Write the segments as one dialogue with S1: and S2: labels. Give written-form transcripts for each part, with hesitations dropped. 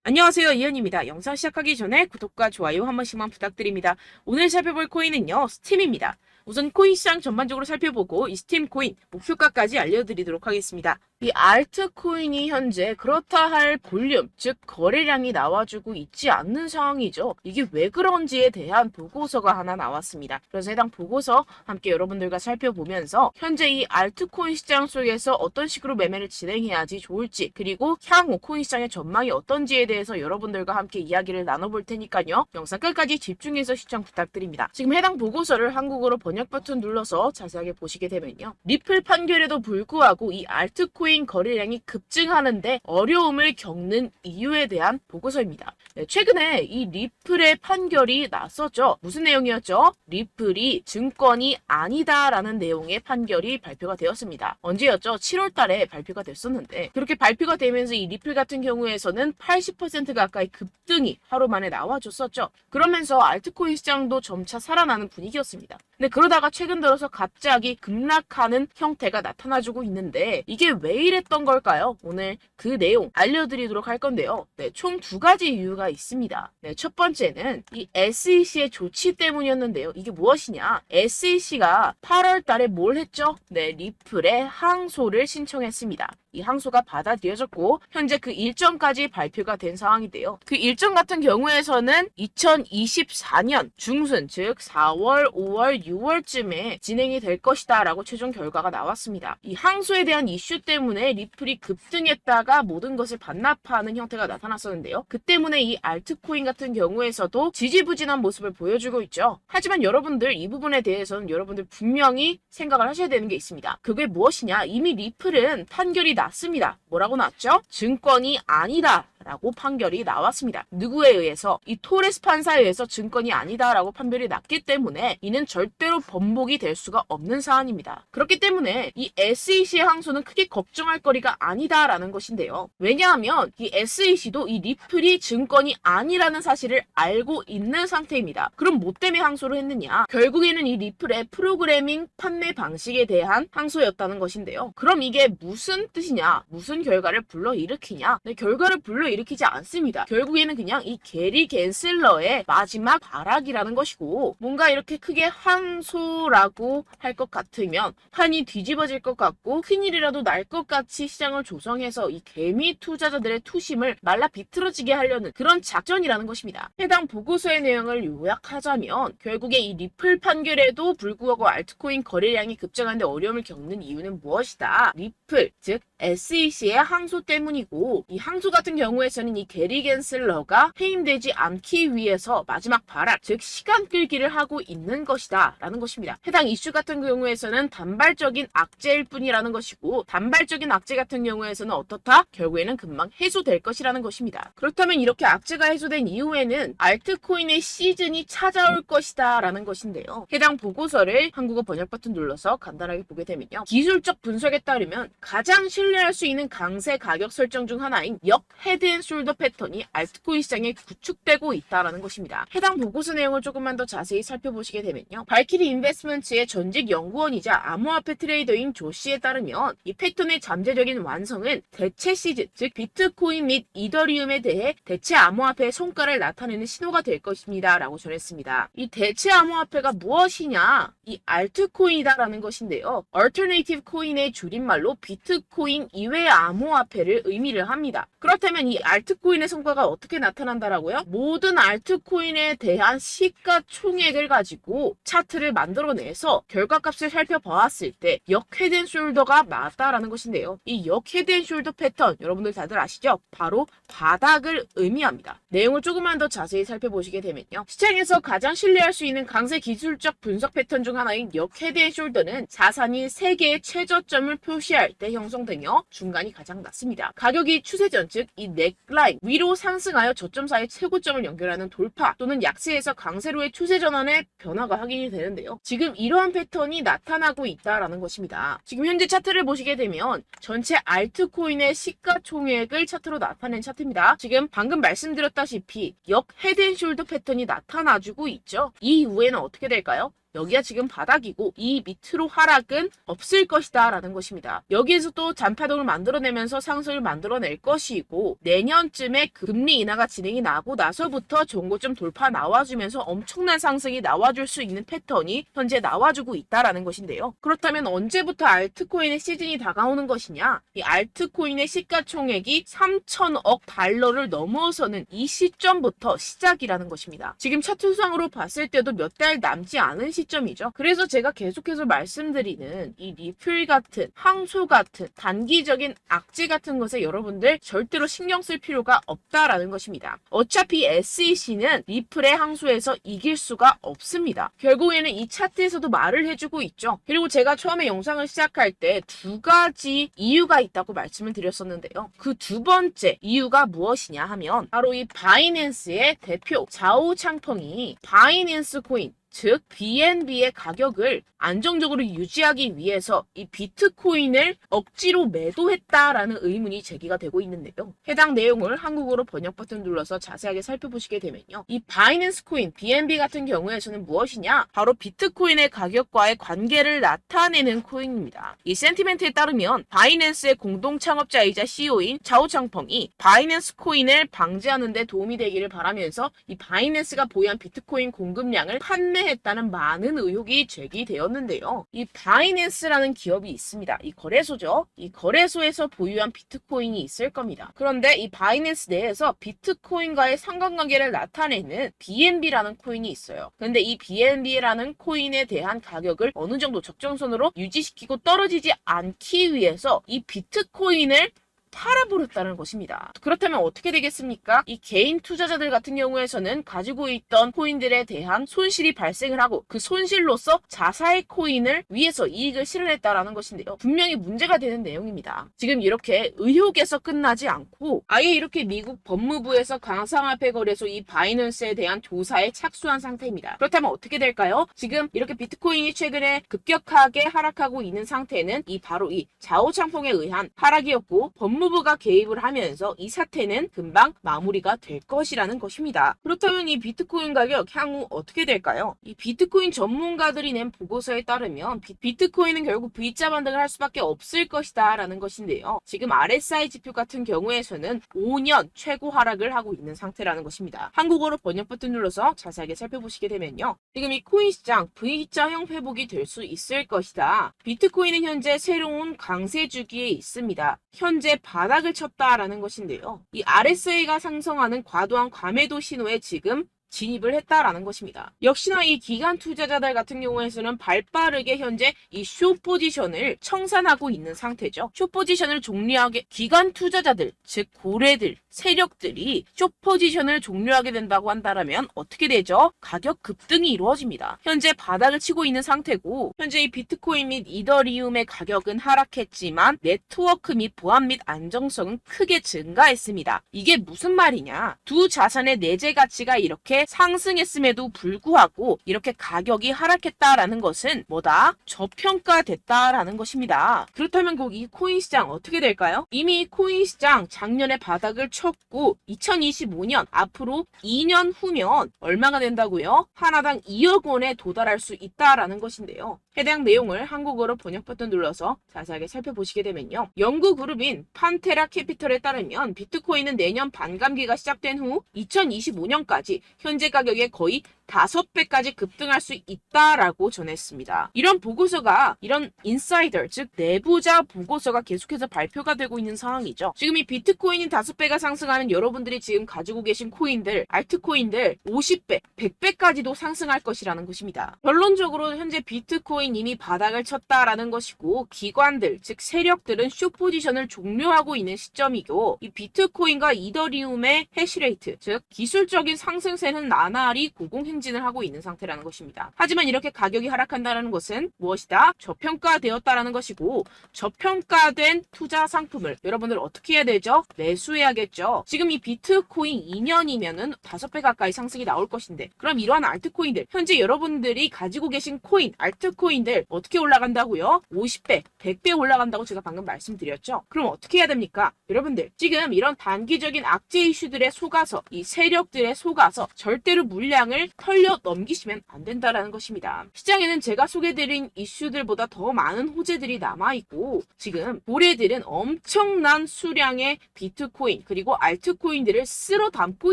S1: 안녕하세요, 이현입니다. 영상 시작하기 전에 구독과 좋아요 한 번씩만 부탁드립니다. 오늘 살펴볼 코인은요, 스팀입니다. 우선 코인 시장 전반적으로 살펴보고 이 스팀 코인 목표가까지 알려드리도록 하겠습니다. 이 알트코인이 현재 그렇다 할 볼륨, 즉 거래량이 나와주고 있지 않는 상황이죠. 이게 왜 그런지에 대한 보고서가 하나 나왔습니다. 그래서 해당 보고서 함께 여러분들과 살펴보면서 현재 이 알트코인 시장 속에서 어떤 식으로 매매를 진행해야지 좋을지, 그리고 향후 코인 시장의 전망이 어떤지에 대해서 여러분들과 함께 이야기를 나눠볼 테니까요. 영상 끝까지 집중해서 시청 부탁드립니다. 지금 해당 보고서를 한국어로 번역 버튼 눌러서 자세하게 보시게 되면요. 리플 판결에도 불구하고 이 알트코인 거래량이 급증하는데 어려움을 겪는 이유에 대한 보고서입니다. 최근에 이 리플의 판결이 났었죠. 무슨 내용이었죠? 리플이 증권이 아니다라는 내용의 판결이 발표가 되었습니다. 언제였죠? 7월 달에 발표가 됐었는데, 그렇게 발표가 되면서 이 리플 같은 경우에서는 80% 가까이 급등이 하루 만에 나와줬었죠. 그러면서 알트코인 시장도 점차 살아나는 분위기였습니다. 근데 그러다가 최근 들어서 갑자기 급락하는 형태가 나타나주고 있는데, 이게 왜 이랬던 걸까요? 오늘 그 내용 알려드리도록 할 건데요. 총 두 가지 이유가 있습니다. 첫 번째는 이 SEC의 조치 때문이었는데요. 이게 무엇이냐? SEC가 8월 달에 뭘 했죠? 리플의 항소를 신청했습니다. 이 항소가 받아들여졌고 현재 그 일정까지 발표가 된 상황인데요. 그 일정 같은 경우에서는 2024년 중순, 즉 4월, 5월, 6월쯤에 진행이 될 것이다 라고 최종 결과가 나왔습니다. 이 항소에 대한 이슈 때문에 리플이 급등했다가 모든 것을 반납하는 형태가 나타났었는데요. 그 때문에 이 알트코인 같은 경우에서도 지지부진한 모습을 보여주고 있죠. 하지만 여러분들 이 부분에 대해서는 여러분들 분명히 생각을 하셔야 되는 게 있습니다. 그게 무엇이냐? 이미 리플은 판결이 났습니다. 뭐라고 났죠? 증권이 아니다 라고 판결이 나왔습니다. 누구에 의해서? 이 토레스 판사에 의해서 증권이 아니다 라고 판결이 났기 때문에 이는 절대로 번복이 될 수가 없는 사안입니다. 그렇기 때문에 이 SEC의 항소는 크게 걱정할 거리가 아니다 라는 것인데요. 왜냐하면 이 SEC도 이 리플이 증권이 아니라는 사실을 알고 있는 상태입니다. 그럼 뭐 때문에 항소를 했느냐? 결국에는 이 리플의 프로그래밍 판매 방식에 대한 항소였다는 것인데요. 그럼 이게 무슨 뜻이냐? 무슨 결과를 불러일으키냐? 결과를 불러일으키지 않습니다. 결국에는 그냥 이 게리 갠슬러의 마지막 발악이라는 것이고, 뭔가 이렇게 크게 항소라고 할 것 같으면 판이 뒤집어질 것 같고 큰일이라도 날 것 같이 시장을 조성해서 이 개미 투자자들의 투심을 말라 비틀어지게 하려는 그런 작전이라는 것입니다. 해당 보고서의 내용을 요약하자면 결국에 이 리플 판결에도 불구하고 알트코인 거래량이 급증하는데 어려움을 겪는 이유는 무엇이다? 리플, 즉 SEC의 항소 때문이고, 이 항소 같은 경우에서는 이 게리 갠슬러가 해임되지 않기 위해서 마지막 발악, 즉 시간 끌기를 하고 있는 것이다 라는 것입니다. 해당 이슈 같은 경우에서는 단발적인 악재일 뿐이라는 것이고, 단발적인 악재 같은 경우에서는 어떻다? 결국에는 금방 해소될 것이라는 것입니다. 그렇다면 이렇게 악재가 해소된 이후에는 알트코인의 시즌이 찾아올 것이다 라는 것인데요. 해당 보고서를 한국어 번역 버튼 눌러서 간단하게 보게 되면요. 기술적 분석에 따르면 가장 신뢰할 수 있는 강세 가격 설정 중 하나인 역 헤드앤숄더 패턴이 알트코인 시장에 구축되고 있다는 것입니다. 해당 보고서 내용을 조금만 더 자세히 살펴보시게 되면요. 발키리 인베스트먼트의 전직 연구원이자 암호화폐 트레이더인 조 씨에 따르면 이 패턴의 잠재적인 완성은 대체 시즌, 즉 비트코인 및 이더리움에 대해 대체 암호화폐의 성과를 나타내는 신호가 될 것입니다 라고 전했습니다. 이 대체 암호화폐가 무엇이냐? 이 알트코인이다라는 것인데요. Alternative Coin의 줄임말로 비트코인 이외의 암호화폐를 의미를 합니다. 그렇다면 이 알트코인의 성과가 어떻게 나타난다라고요? 모든 알트코인에 대한 시가총액을 가지고 차트를 만들어내서 결과값을 살펴보았을 때 역 헤드앤숄더가 맞다라는 것인데요. 이 역 헤드앤숄더 패턴 여러분들 다들 아시죠? 바로 바닥을 의미합니다. 내용을 조금만 더 자세히 살펴보시게 되면요. 시장에서 가장 신뢰할 수 있는 강세 기술적 분석 패턴 중 하나인 역 헤드앤숄더는 자산이 3개의 최저점을 표시할 때 형성되며 중간이 가장 낮습니다. 가격이 추세전, 즉 이 넥라인 위로 상승하여 저점 사이 최고점을 연결하는 돌파 또는 약세에서 강세로의 추세 전환의 변화가 확인이 되는데요. 지금 이러한 패턴이 나타나고 있다라는 것입니다. 지금 현재 차트를 보시게 되면 전체 알트코인의 시가총액을 차트로 나타낸 차트입니다. 지금 방금 말씀드렸다시피 역 헤드앤숄더 패턴이 나타나주고 있죠. 이 이후에는 어떻게 될까요? 여기가 지금 바닥이고 이 밑으로 하락은 없을 것이다 라는 것입니다. 여기에서 또 잔파동을 만들어내면서 상승을 만들어낼 것이고 내년쯤에 금리 인하가 진행이 나고 나서부터 전고점 돌파 나와주면서 엄청난 상승이 나와줄 수 있는 패턴이 현재 나와주고 있다라는 것인데요. 그렇다면 언제부터 알트코인의 시즌이 다가오는 것이냐? 이 알트코인의 시가총액이 3천억 달러를 넘어서는 이 시점부터 시작이라는 것입니다. 지금 차트상으로 봤을 때도 몇 달 남지 않은 시점이죠. 그래서 제가 계속해서 말씀드리는 이 리플 같은 항소 같은 단기적인 악재 같은 것에 여러분들 절대로 신경 쓸 필요가 없다라는 것입니다. 어차피 SEC는 리플의 항소에서 이길 수가 없습니다. 결국에는 이 차트에서도 말을 해주고 있죠. 그리고 제가 처음에 영상을 시작할 때 두 가지 이유가 있다고 말씀을 드렸었는데요. 그 두 번째 이유가 무엇이냐 하면 바로 이 바이낸스의 대표 자오 창펑이 바이낸스 코인 즉 BNB의 가격을 안정적으로 유지하기 위해서 이 비트코인을 억지로 매도했다라는 의문이 제기가 되고 있는데요. 해당 내용을 한국어로 번역 버튼 눌러서 자세하게 살펴보시게 되면요. 이 바이낸스 코인 BNB 같은 경우에서는 무엇이냐? 바로 비트코인의 가격과의 관계를 나타내는 코인입니다. 이 센티멘트에 따르면 바이낸스의 공동 창업자이자 CEO인 자오 창펑이 바이낸스 코인을 방지하는 데 도움이 되기를 바라면서 이 바이낸스가 보유한 비트코인 공급량을 판매했다는 많은 의혹이 제기되었는데요. 이 바이낸스라는 기업이 있습니다. 이 거래소죠. 이 거래소에서 보유한 비트코인이 있을 겁니다. 그런데 이 바이낸스 내에서 비트코인과의 상관관계를 나타내는 BNB라는 코인이 있어요. 그런데 이 BNB라는 코인에 대한 가격을 어느 정도 적정선으로 유지시키고 떨어지지 않기 위해서 이 비트코인을 팔아버렸다는 것입니다. 그렇다면 어떻게 되겠습니까? 이 개인 투자자들 같은 경우에서는 가지고 있던 코인들에 대한 손실이 발생을 하고 그 손실로서 자사의 코인을 위해서 이익을 실현했다라는 것인데요. 분명히 문제가 되는 내용입니다. 지금 이렇게 의혹에서 끝나지 않고 아예 이렇게 미국 법무부에서 가상화폐 거래소 이 바이낸스에 대한 조사에 착수한 상태입니다. 그렇다면 어떻게 될까요? 지금 이렇게 비트코인이 최근에 급격하게 하락하고 있는 상태는 바로 이 자오 창펑에 의한 하락이었고 법무부가 개입을 하면서 이 사태는 금방 마무리가 될 것이라는 것입니다. 그렇다면 이 비트코인 가격 향후 어떻게 될까요? 이 비트코인 전문가들이 낸 보고서에 따르면 비트코인은 결국 V자 반등을 할 수밖에 없을 것이다 라는 것인데요. 지금 RSI 지표 같은 경우에서는 5년 최고 하락을 하고 있는 상태라는 것입니다. 한국어로 번역 버튼 눌러서 자세하게 살펴보시게 되면요. 지금 이 코인 시장 V자형 회복이 될 수 있을 것이다. 비트코인은 현재 새로운 강세 주기에 있습니다. 현재 바닥을 쳤다라는 것인데요. 이 RSI가 상승하는 과도한 과매도 신호에 지금 진입을 했다라는 것입니다. 역시나 이 기관 투자자들 같은 경우에서는 발빠르게 현재 이 숏 포지션을 청산하고 있는 상태죠. 숏 포지션을 종료하게 기관 투자자들, 즉 고래들, 세력들이 숏 포지션을 종료하게 된다고 한다면 어떻게 되죠? 가격 급등이 이루어집니다. 현재 바닥을 치고 있는 상태고 현재 이 비트코인 및 이더리움의 가격은 하락했지만 네트워크 및 보안 및 안정성은 크게 증가했습니다. 이게 무슨 말이냐? 두 자산의 내재 가치가 이렇게 상승했음에도 불구하고 이렇게 가격이 하락했다라는 것은 뭐다? 저평가됐다라는 것입니다. 그렇다면 꼭 이 코인 시장 어떻게 될까요? 이미 코인 시장 작년에 바닥을 쳤고 2025년 앞으로 2년 후면 얼마가 된다고요? 하나당 2억 원에 도달할 수 있다라는 것인데요. 해당 내용을 한국어로 번역 버튼 눌러서 자세하게 살펴보시게 되면요. 연구 그룹인 판테라 캐피털에 따르면 비트코인은 내년 반감기가 시작된 후 2025년까지 현재 가격의 거의 5배까지 급등할 수 있다라고 전했습니다. 이런 보고서가 이런 인사이더 즉 내부자 보고서가 계속해서 발표가 되고 있는 상황이죠. 지금 이 비트코인이 5배가 상승하면 여러분들이 지금 가지고 계신 코인들, 알트코인들 50배, 100배까지도 상승할 것이라는 것입니다. 결론적으로 현재 비트코인 이미 바닥을 쳤다라는 것이고 기관들 즉 세력들은 숏 포지션을 종료하고 있는 시점이고 이 비트코인과 이더리움의 해시레이트 즉 기술적인 상승세는 나날이 고공행진을 하고 있는 상태라는 것입니다. 하지만 이렇게 가격이 하락한다는 것은 무엇이다? 저평가되었다라는 것이고 저평가된 투자 상품을 여러분들 어떻게 해야 되죠? 매수해야겠죠. 지금 이 비트코인 2년이면은 5배 가까이 상승이 나올 것인데 그럼 이러한 알트코인들 현재 여러분들이 가지고 계신 코인, 알트코인들 어떻게 올라간다고요? 50배, 100배 올라간다고 제가 방금 말씀드렸죠. 그럼 어떻게 해야 됩니까? 여러분들 지금 이런 단기적인 악재 이슈들에 속아서 이 세력들에 속아서 절대로 물량을 흘려 넘기시면 안 된다라는 것입니다. 시장에는 제가 소개드린 이슈들보다 더 많은 호재들이 남아있고 지금 고래들은 엄청난 수량의 비트코인 그리고 알트코인들을 쓸어 담고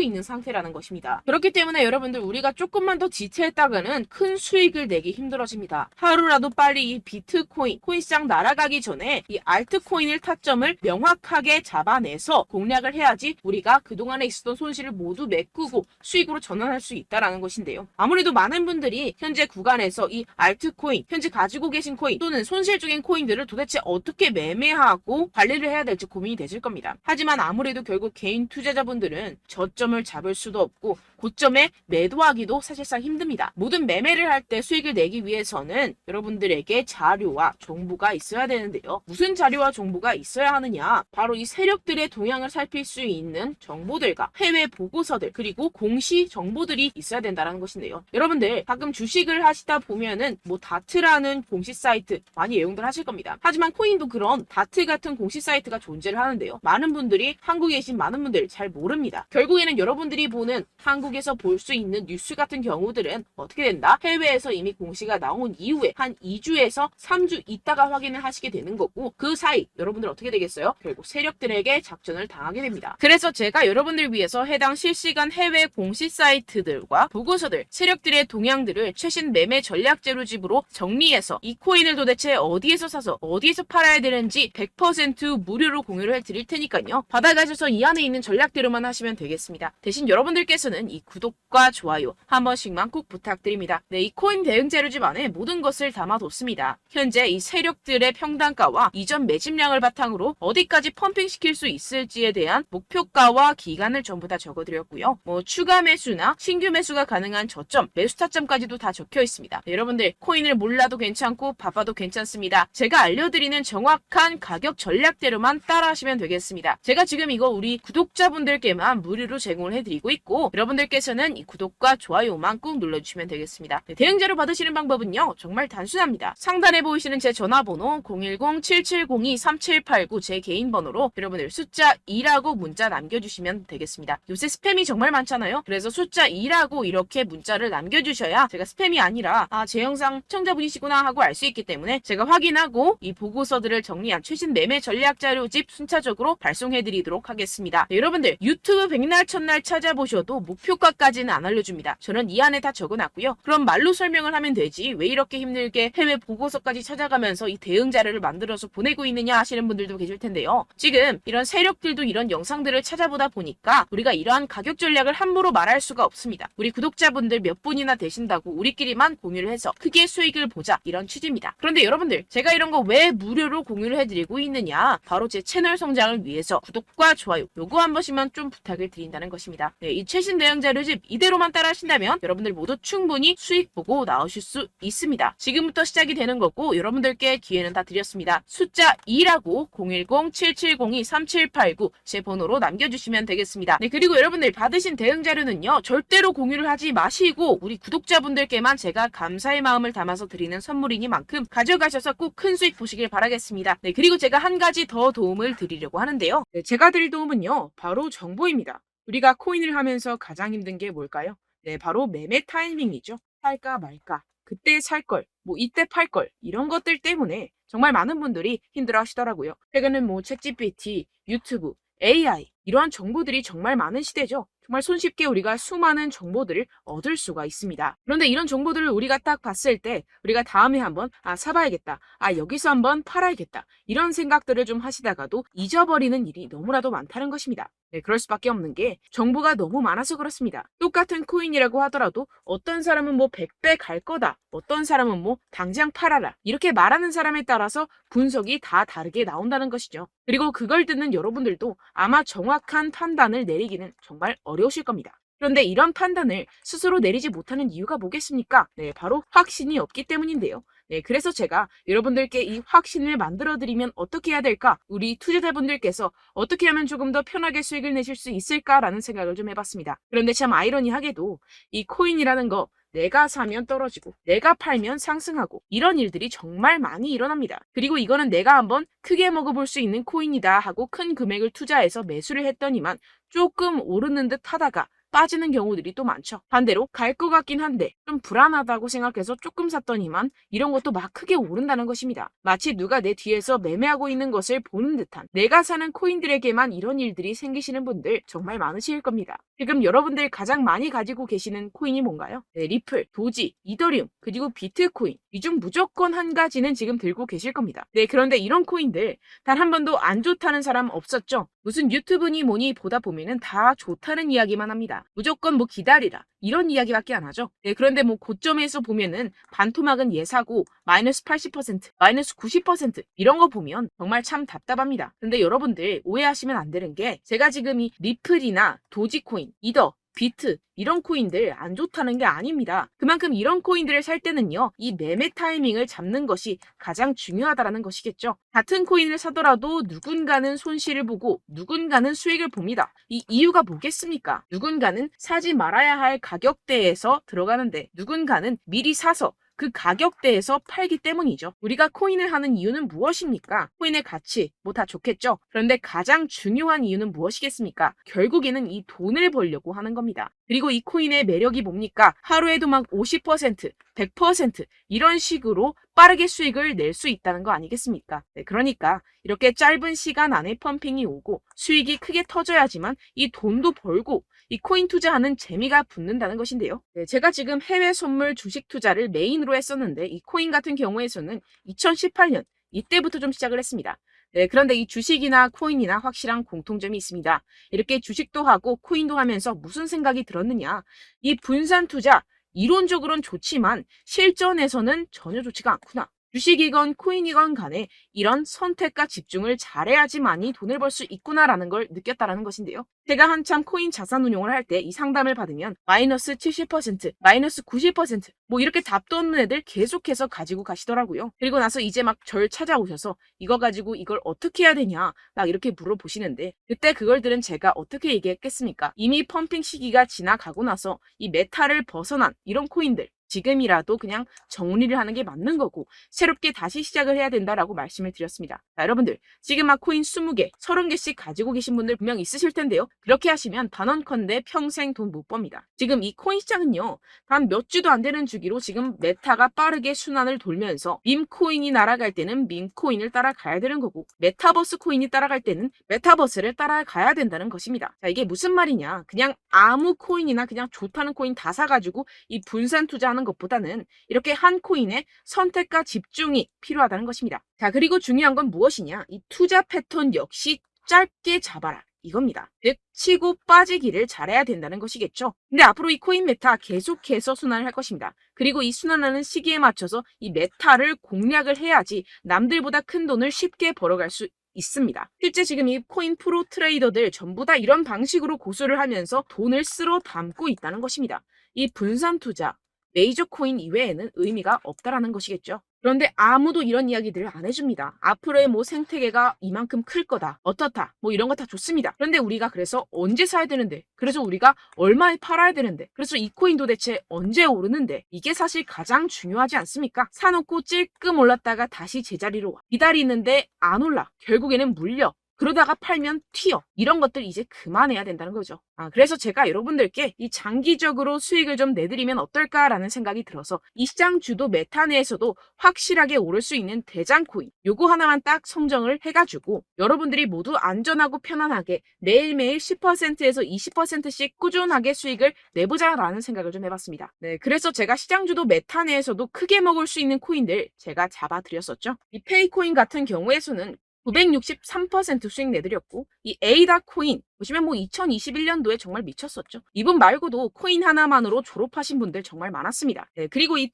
S1: 있는 상태라는 것입니다. 그렇기 때문에 여러분들 우리가 조금만 더 지체했다가는 큰 수익을 내기 힘들어집니다. 하루라도 빨리 이 비트코인, 코인시장 날아가기 전에 이 알트코인을 타점을 명확하게 잡아내서 공략을 해야지 우리가 그동안에 있었던 손실을 모두 메꾸고 수익으로 전환할 수 있다라는 것인데요. 아무래도 많은 분들이 현재 구간에서 이 알트코인, 현재 가지고 계신 코인 또는 손실 중인 코인들을 도대체 어떻게 매매하고 관리를 해야 될지 고민이 되실 겁니다. 하지만 아무래도 결국 개인 투자자분들은 저점을 잡을 수도 없고 고점에 매도하기도 사실상 힘듭니다. 모든 매매를 할 때 수익을 내기 위해서는 여러분들에게 자료와 정보가 있어야 되는데요. 무슨 자료와 정보가 있어야 하느냐? 바로 이 세력들의 동향을 살필 수 있는 정보들과 해외 보고서들 그리고 공시 정보들이 있어야 된다는 것인데요. 여러분들 가끔 주식을 하시다 보면은 뭐 다트라는 공시 사이트 많이 애용들 하실 겁니다. 하지만 코인도 그런 다트 같은 공시 사이트가 존재를 하는데요. 많은 분들이 한국에 계신 많은 분들 잘 모릅니다. 결국에는 여러분들이 보는 한국에서 볼 수 있는 뉴스 같은 경우들은 어떻게 된다? 해외에서 이미 공시가 나온 이후에 한 2주에서 3주 있다가 확인을 하시게 되는 거고 그 사이 여러분들 어떻게 되겠어요? 결국 세력들에게 작전을 당하게 됩니다. 그래서 제가 여러분들 위해서 해당 실시간 해외 공시 사이트들과 보고서들, 세력들의 동향들을 최신 매매 전략 재료집으로 정리해서 이 코인을 도대체 어디에서 사서 어디에서 팔아야 되는지 100% 무료로 공유를 해드릴 테니까요. 받아가셔서 이 안에 있는 전략대로만 하시면 되겠습니다. 대신 여러분들께서는 이 구독과 좋아요 한 번씩만 꼭 부탁드립니다. 네, 이 코인 대응 재료집 안에 모든 것을 담아뒀습니다. 현재 이 세력들의 평단가와 이전 매집량을 바탕으로 어디까지 펌핑시킬 수 있을지에 대한 목표가와 기간을 전부 다 적어드렸고요. 뭐 추가 매수나 신규 매수가 가능한 저점, 매수 타점까지도 다 적혀 있습니다. 네, 여러분들 코인을 몰라도 괜찮고 바빠도 괜찮습니다. 제가 알려드리는 정확한 가격 전략대로만 따라하시면 되겠습니다. 제가 지금 이거 우리 구독자분들께만 무료로 제공을 해드리고 있고 여러분들께서는 이 구독과 좋아요만 꾹 눌러주시면 되겠습니다. 네, 대응 자료 받으시는 방법은요. 정말 단순합니다. 상단에 보이시는 제 전화번호 010-7702-3789 제 개인 번호로 여러분들 숫자 2라고 문자 남겨주시면 되겠습니다. 요새 스팸이 정말 많잖아요. 그래서 숫자 2라고 이렇게 문자를 남겨주셔야 제가 스팸이 아니라 제 영상 시청자분이시구나 하고 알 수 있기 때문에 제가 확인하고 이 보고서들을 정리한 최신 매매 전략 자료집 순차적으로 발송해드리도록 하겠습니다. 네, 여러분들 유튜브 백날 첫날 찾아보셔도 목표가까지는 안 알려줍니다. 저는 이 안에 다 적어놨고요. 그럼 말로 설명을 하면 되지 왜 이렇게 힘들게 해외 보고서까지 찾아가면서 이 대응 자료를 만들어서 보내고 있느냐 하시는 분들도 계실 텐데요. 지금 이런 세력들도 이런 영상들을 찾아보다 보니까 우리가 이러한 가격 전략을 함부로 말할 수가 없습니다. 우리 구독자분들 몇 분이나 되신다고 우리끼리만 공유를 해서 크게 수익을 보자 이런 취지입니다. 그런데 여러분들 제가 이런 거 왜 무료로 공유를 해드리고 있느냐 바로 제 채널 성장을 위해서 구독과 좋아요 요거 한 번씩만 좀 부탁을 드린다는 것입니다. 네, 이 최신 대응 자료집 이대로만 따라 하신다면 여러분들 모두 충분히 수익 보고 나오실 수 있습니다. 지금부터 시작이 되는 거고 여러분들께 기회는 다 드렸습니다. 숫자 2라고 010-7702-3789 제 번호로 남겨주시면 되겠습니다. 네, 그리고 여러분들 받으신 대응 자료는요 절대로 공유를 하지 마시고 우리 구독자분들께만 제가 감사의 마음을 담아서 드리는 선물이니만큼 가져가셔서 꼭 큰 수익 보시길 바라겠습니다. 네, 그리고 제가 한 가지 더 도움을 드리려고 하는데요. 네, 제가 드릴 도움은요 바로 정보입니다. 우리가 코인을 하면서 가장 힘든 게 뭘까요? 네, 바로 매매 타이밍이죠. 살까 말까, 그때 살 걸, 뭐 이때 팔 걸 이런 것들 때문에 정말 많은 분들이 힘들어 하시더라고요. 최근은 뭐 챗GPT, 유튜브, AI 이러한 정보들이 정말 많은 시대죠. 정말 손쉽게 우리가 수많은 정보들을 얻을 수가 있습니다. 그런데 이런 정보들을 우리가 딱 봤을 때 우리가 다음에 한번 사봐야겠다. 여기서 한번 팔아야겠다. 이런 생각들을 좀 하시다가도 잊어버리는 일이 너무나도 많다는 것입니다. 네, 그럴 수밖에 없는 게 정보가 너무 많아서 그렇습니다. 똑같은 코인이라고 하더라도 어떤 사람은 뭐 100배 갈 거다. 어떤 사람은 뭐 당장 팔아라. 이렇게 말하는 사람에 따라서 분석이 다 다르게 나온다는 것이죠. 그리고 그걸 듣는 여러분들도 아마 정확한 판단을 내리기는 정말 어려우실 겁니다. 그런데 이런 판단을 스스로 내리지 못하는 이유가 뭐겠습니까? 네, 바로 확신이 없기 때문인데요. 네, 그래서 제가 여러분들께 이 확신을 만들어드리면 어떻게 해야 될까? 우리 투자자분들께서 어떻게 하면 조금 더 편하게 수익을 내실 수 있을까라는 생각을 좀 해봤습니다. 그런데 참 아이러니하게도 이 코인이라는 거 내가 사면 떨어지고 내가 팔면 상승하고 이런 일들이 정말 많이 일어납니다. 그리고 이거는 내가 한번 크게 먹어볼 수 있는 코인이다 하고 큰 금액을 투자해서 매수를 했더니만 조금 오르는 듯 하다가 빠지는 경우들이 또 많죠. 반대로 갈 것 같긴 한데 좀 불안하다고 생각해서 조금 샀더니만 이런 것도 막 크게 오른다는 것입니다. 마치 누가 내 뒤에서 매매하고 있는 것을 보는 듯한, 내가 사는 코인들에게만 이런 일들이 생기시는 분들 정말 많으실 겁니다. 지금 여러분들 가장 많이 가지고 계시는 코인이 뭔가요? 네, 리플, 도지, 이더리움, 그리고 비트코인. 이 중 무조건 한 가지는 지금 들고 계실 겁니다. 네, 그런데 이런 코인들 단 한 번도 안 좋다는 사람 없었죠? 무슨 유튜브니 뭐니 보다 보면은 다 좋다는 이야기만 합니다. 무조건 뭐 기다리라 이런 이야기밖에 안 하죠. 네, 그런데 뭐 고점에서 보면은 반토막은 예사고 마이너스 80%, 마이너스 90% 이런 거 보면 정말 참 답답합니다. 근데 여러분들 오해하시면 안 되는 게, 제가 지금 이 리플이나 도지코인, 이더, 비트 이런 코인들 안 좋다는 게 아닙니다. 그만큼 이런 코인들을 살 때는요, 이 매매 타이밍을 잡는 것이 가장 중요하다는 것이겠죠. 같은 코인을 사더라도 누군가는 손실을 보고 누군가는 수익을 봅니다. 이 이유가 뭐겠습니까? 누군가는 사지 말아야 할 가격대에서 들어가는데 누군가는 미리 사서 그 가격대에서 팔기 때문이죠. 우리가 코인을 하는 이유는 무엇입니까? 코인의 가치, 뭐 다 좋겠죠. 그런데 가장 중요한 이유는 무엇이겠습니까? 결국에는 이 돈을 벌려고 하는 겁니다. 그리고 이 코인의 매력이 뭡니까? 하루에도 막 50%, 100% 이런 식으로 빠르게 수익을 낼 수 있다는 거 아니겠습니까? 네, 그러니까 이렇게 짧은 시간 안에 펌핑이 오고 수익이 크게 터져야지만 이 돈도 벌고 이 코인 투자하는 재미가 붙는다는 것인데요. 네, 제가 지금 해외 선물 주식 투자를 메인으로 했었는데 이 코인 같은 경우에서는 2018년 이때부터 좀 시작을 했습니다. 네, 그런데 이 주식이나 코인이나 확실한 공통점이 있습니다. 이렇게 주식도 하고 코인도 하면서 무슨 생각이 들었느냐? 이 분산 투자, 이론적으로는 좋지만 실전에서는 전혀 좋지가 않구나. 주식이건 코인이건 간에 이런 선택과 집중을 잘해야지만이 돈을 벌 수 있구나라는 걸 느꼈다라는 것인데요. 제가 한참 코인 자산 운용을 할 때 이 상담을 받으면 마이너스 70%, 마이너스 90%, 뭐 이렇게 답도 없는 애들 계속해서 가지고 가시더라고요. 그리고 나서 이제 막 절 찾아오셔서 이거 가지고 이걸 어떻게 해야 되냐 막 이렇게 물어보시는데, 그때 그걸 들은 제가 어떻게 얘기했겠습니까? 이미 펌핑 시기가 지나가고 나서 이 메타를 벗어난 이런 코인들, 지금이라도 그냥 정리를 하는 게 맞는 거고 새롭게 다시 시작을 해야 된다라고 말씀을 드렸습니다. 자, 여러분들 지금 막 코인 20개, 30개씩 가지고 계신 분들 분명 있으실 텐데요. 그렇게 하시면 단언컨대 평생 돈 못 법니다. 지금 이 코인 시장은요, 단 몇 주도 안 되는 주기로 지금 메타가 빠르게 순환을 돌면서 밈코인이 날아갈 때는 밈코인을 따라가야 되는 거고, 메타버스 코인이 따라갈 때는 메타버스를 따라가야 된다는 것입니다. 자, 이게 무슨 말이냐? 그냥 아무 코인이나 그냥 좋다는 코인 다 사가지고 이 분산 투자하는 것보다는 이렇게 한 코인에 선택과 집중이 필요하다는 것입니다. 자, 그리고 중요한 건 무엇이냐? 이 투자 패턴 역시 짧게 잡아라. 이겁니다. 즉 치고 빠지기를 잘해야 된다는 것이겠죠. 근데 앞으로 이 코인 메타 계속해서 순환을 할 것입니다. 그리고 이 순환하는 시기에 맞춰서 이 메타를 공략을 해야지 남들보다 큰 돈을 쉽게 벌어갈 수 있습니다. 실제 지금 이 코인 프로 트레이더들 전부 다 이런 방식으로 고수를 하면서 돈을 쓸어 담고 있다는 것입니다. 이 분산 투자, 메이저 코인 이외에는 의미가 없다라는 것이겠죠. 그런데 아무도 이런 이야기들을 안 해줍니다. 앞으로의 뭐 생태계가 이만큼 클 거다, 어떻다, 뭐 이런 거 다 좋습니다. 그런데 우리가 그래서 언제 사야 되는데, 그래서 우리가 얼마에 팔아야 되는데, 그래서 이 코인 도대체 언제 오르는데, 이게 사실 가장 중요하지 않습니까? 사놓고 찔끔 올랐다가 다시 제자리로 와. 기다리는데 안 올라. 결국에는 물려. 그러다가 팔면 튀어. 이런 것들 이제 그만해야 된다는 거죠. 그래서 제가 여러분들께 이 장기적으로 수익을 좀 내드리면 어떨까라는 생각이 들어서 이 시장 주도 메타 내에서도 확실하게 오를 수 있는 대장 코인, 요거 하나만 딱 선정을 해가지고 여러분들이 모두 안전하고 편안하게 매일매일 10%에서 20%씩 꾸준하게 수익을 내보자라는 생각을 좀 해봤습니다. 네, 그래서 제가 시장 주도 메타 내에서도 크게 먹을 수 있는 코인들 제가 잡아드렸었죠. 이 페이코인 같은 경우에서는 963% 수익 내드렸고, 이 에이다 코인 보시면 뭐 2021년도에 정말 미쳤었죠. 이분 말고도 코인 하나만으로 졸업하신 분들 정말 많았습니다. 네, 그리고 이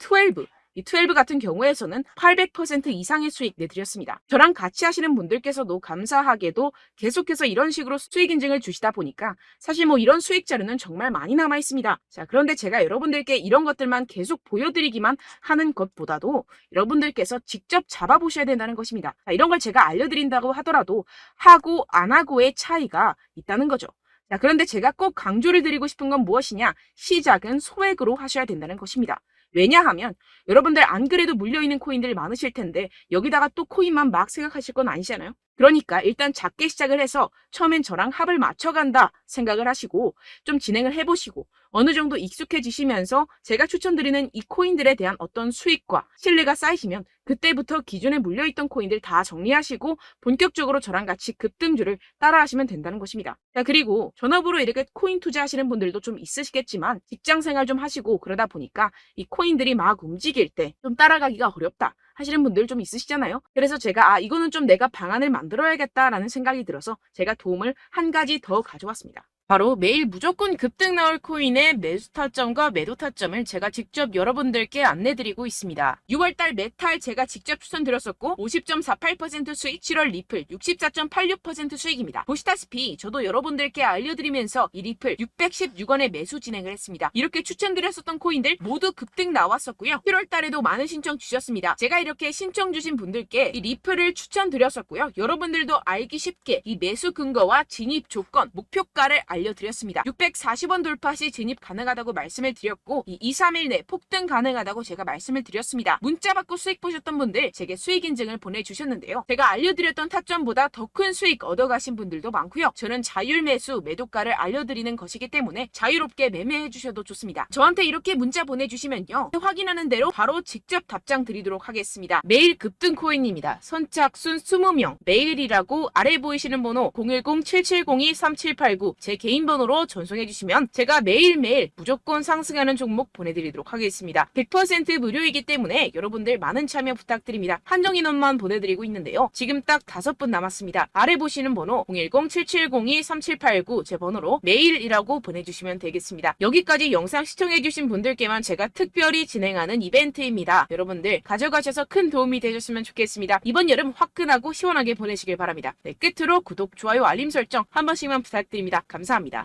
S1: 12 같은 경우에서는 800% 이상의 수익 내드렸습니다. 저랑 같이 하시는 분들께서도 감사하게도 계속해서 이런 식으로 수익 인증을 주시다 보니까 사실 뭐 이런 수익 자료는 정말 많이 남아 있습니다. 자, 그런데 제가 여러분들께 이런 것들만 계속 보여드리기만 하는 것보다도 여러분들께서 직접 잡아보셔야 된다는 것입니다. 자, 이런 걸 제가 알려드린다고 하더라도 하고 안 하고의 차이가 있다는 거죠. 자, 그런데 제가 꼭 강조를 드리고 싶은 건 무엇이냐? 시작은 소액으로 하셔야 된다는 것입니다. 왜냐하면 여러분들 안 그래도 물려있는 코인들 많으실 텐데 여기다가 또 코인만 막 생각하실 건 아니잖아요. 그러니까 일단 작게 시작을 해서 처음엔 저랑 합을 맞춰간다 생각을 하시고 좀 진행을 해보시고 어느 정도 익숙해지시면서 제가 추천드리는 이 코인들에 대한 어떤 수익과 신뢰가 쌓이시면 그때부터 기존에 물려있던 코인들 다 정리하시고 본격적으로 저랑 같이 급등주를 따라하시면 된다는 것입니다. 자, 그리고 전업으로 이렇게 코인 투자하시는 분들도 좀 있으시겠지만 직장 생활 좀 하시고 그러다 보니까 이 코인들이 막 움직일 때 좀 따라가기가 어렵다 하시는 분들 좀 있으시잖아요. 그래서 제가 이거는 좀 내가 방안을 만들어야겠다라는 생각이 들어서 제가 도움을 한 가지 더 가져왔습니다. 바로 매일 무조건 급등 나올 코인의 매수 타점과 매도 타점을 제가 직접 여러분들께 안내드리고 있습니다. 6월달 메탈 제가 직접 추천드렸었고 50.48% 수익, 7월 리플 64.86% 수익입니다. 보시다시피 저도 여러분들께 알려드리면서 이 리플 616원에 매수 진행을 했습니다. 이렇게 추천드렸었던 코인들 모두 급등 나왔었고요. 7월달에도 많은 신청 주셨습니다. 제가 이렇게 신청 주신 분들께 이 리플을 추천드렸었고요. 여러분들도 알기 쉽게 이 매수 근거와 진입 조건, 목표가를 알려드렸습니다. 640원 돌파 시 진입 가능하다고 말씀을 드렸고 이 2, 3일 내 폭등 가능하다고 제가 말씀을 드렸습니다. 문자 받고 수익 보셨던 분들 제게 수익 인증을 보내주셨는데요. 제가 알려드렸던 타점보다 더 큰 수익 얻어가신 분들도 많고요. 저는 자율 매수 매도가를 알려드리는 것이기 때문에 자유롭게 매매해 주셔도 좋습니다. 저한테 이렇게 문자 보내주시면요. 확인하는 대로 바로 직접 답장 드리도록 하겠습니다. 매일 급등 코인입니다. 선착순 20명 매일이라고 아래 보이시는 번호 010-7702-3789 제 개인 번호로 전송해 주시면 제가 매일매일 무조건 상승하는 종목 보내드리도록 하겠습니다. 100% 무료이기 때문에 여러분들 많은 참여 부탁드립니다. 한정 인원만 보내드리고 있는데요. 지금 딱 5분 남았습니다. 아래 보시는 번호 010-7702-3789 제 번호로 메일이라고 보내주시면 되겠습니다. 여기까지 영상 시청해주신 분들께만 제가 특별히 진행하는 이벤트입니다. 여러분들 가져가셔서 큰 도움이 되셨으면 좋겠습니다. 이번 여름 화끈하고 시원하게 보내시길 바랍니다. 네, 끝으로 구독, 좋아요, 알림 설정 한 번씩만 부탁드립니다. 감사합니다.